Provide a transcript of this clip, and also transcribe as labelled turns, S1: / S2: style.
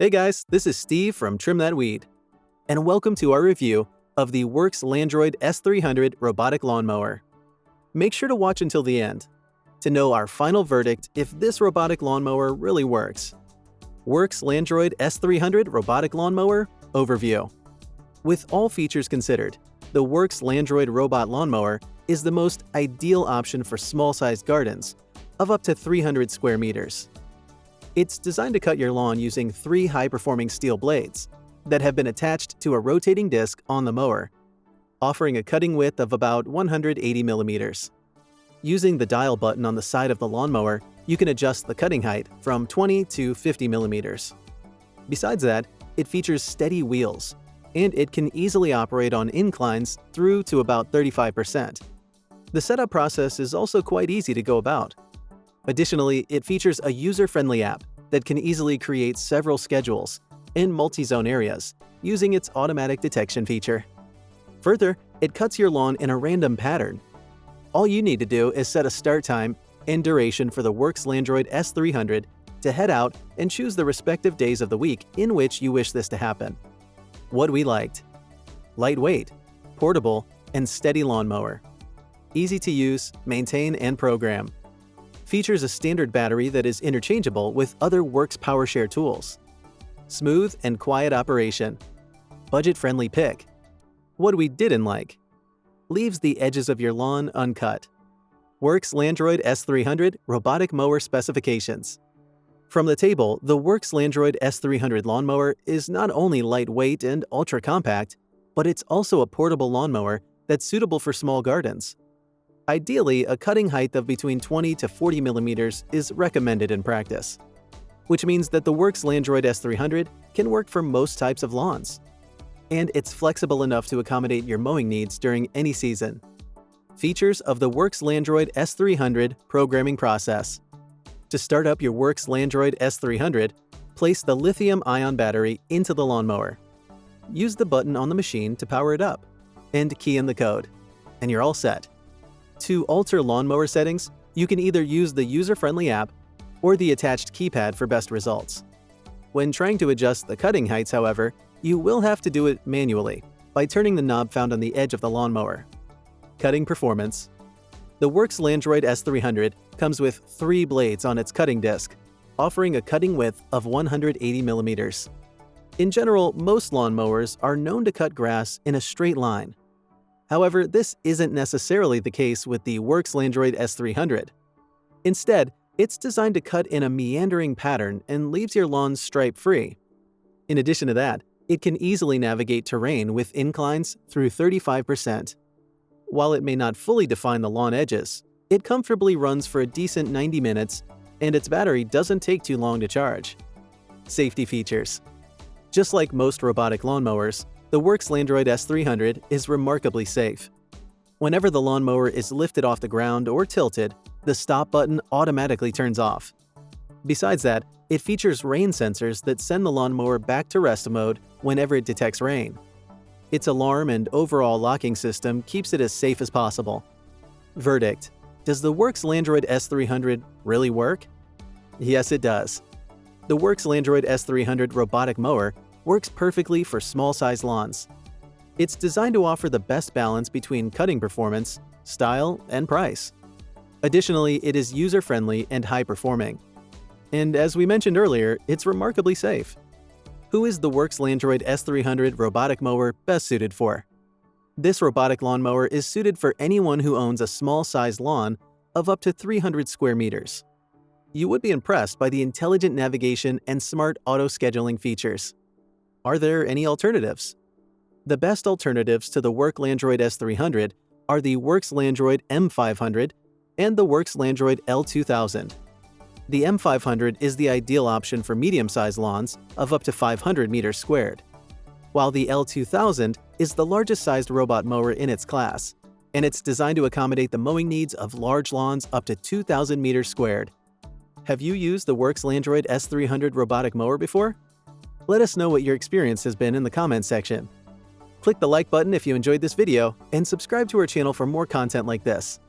S1: Hey guys, this is Steve from Trim That Weed, and welcome to our review of the Worx Landroid S300 Robotic Lawnmower. Make sure to watch until the end to know our final verdict if this robotic lawnmower really works. Worx Landroid S300 Robotic Lawnmower Overview. With all features considered, the Worx Landroid Robot Lawnmower is the most ideal option for small-sized gardens of up to 300 square meters. It's designed to cut your lawn using 3 high-performing steel blades that have been attached to a rotating disc on the mower, offering a cutting width of about 180 millimeters. Using the dial button on the side of the lawnmower, you can adjust the cutting height from 20 to 50 millimeters. Besides that, it features steady wheels, and it can easily operate on inclines through to about 35%. The setup process is also quite easy to go about. Additionally, it features a user-friendly app that can easily create several schedules in multi-zone areas using its automatic detection feature. Further, it cuts your lawn in a random pattern. All you need to do is set a start time and duration for the Worx Landroid S300 to head out and choose the respective days of the week in which you wish this to happen. What we liked: lightweight, portable, and steady lawnmower. Easy to use, maintain, and program. Features a standard battery that is interchangeable with other Worx PowerShare tools. Smooth and quiet operation. Budget-friendly pick. What we didn't like: leaves the edges of your lawn uncut. Worx Landroid S300 Robotic Mower Specifications. From the table, the Worx Landroid S300 lawnmower is not only lightweight and ultra-compact, but it's also a portable lawnmower that's suitable for small gardens. Ideally, a cutting height of between 20 to 40 millimeters is recommended in practice, which means that the Worx Landroid S300 can work for most types of lawns. And it's flexible enough to accommodate your mowing needs during any season. Features of the Worx Landroid S300 programming process. To start up your Worx Landroid S300, place the lithium-ion battery into the lawnmower. Use the button on the machine to power it up, and key in the code, and you're all set. To alter lawnmower settings, you can either use the user-friendly app or the attached keypad for best results. When trying to adjust the cutting heights, however, you will have to do it manually by turning the knob found on the edge of the lawnmower. Cutting performance. The Worx Landroid S300 comes with 3 blades on its cutting disc, offering a cutting width of 180 millimeters. In general, most lawnmowers are known to cut grass in a straight line. However, this isn't necessarily the case with the Worx Landroid S300. Instead, it's designed to cut in a meandering pattern and leaves your lawn stripe-free. In addition to that, it can easily navigate terrain with inclines through 35%. While it may not fully define the lawn edges, it comfortably runs for a decent 90 minutes, and its battery doesn't take too long to charge. Safety features. Just like most robotic lawnmowers, the Worx Landroid S300 is remarkably safe. Whenever the lawnmower is lifted off the ground or tilted, the stop button automatically turns off. Besides that, it features rain sensors that send the lawnmower back to rest mode whenever it detects rain. Its alarm and overall locking system keeps it as safe as possible. Verdict: does the Worx Landroid S300 really work? Yes, it does. The Worx Landroid S300 Robotic Mower works perfectly for small-sized lawns. It's designed to offer the best balance between cutting performance, style, and price. Additionally, it is user-friendly and high-performing. And as we mentioned earlier, it's remarkably safe. Who is the Worx Landroid S300 Robotic Mower best suited for? This robotic lawnmower is suited for anyone who owns a small-sized lawn of up to 300 square meters. You would be impressed by the intelligent navigation and smart auto-scheduling features. Are there any alternatives? The best alternatives to the Worx Landroid S300 are the Worx Landroid M500 and the Worx Landroid L2000. The M500 is the ideal option for medium-sized lawns of up to 500 meters squared, while the L2000 is the largest-sized robot mower in its class, and it's designed to accommodate the mowing needs of large lawns up to 2,000 meters squared. Have you used the Worx Landroid S300 Robotic Mower before? Let us know what your experience has been in the comments section. Click the like button if you enjoyed this video, and subscribe to our channel for more content like this.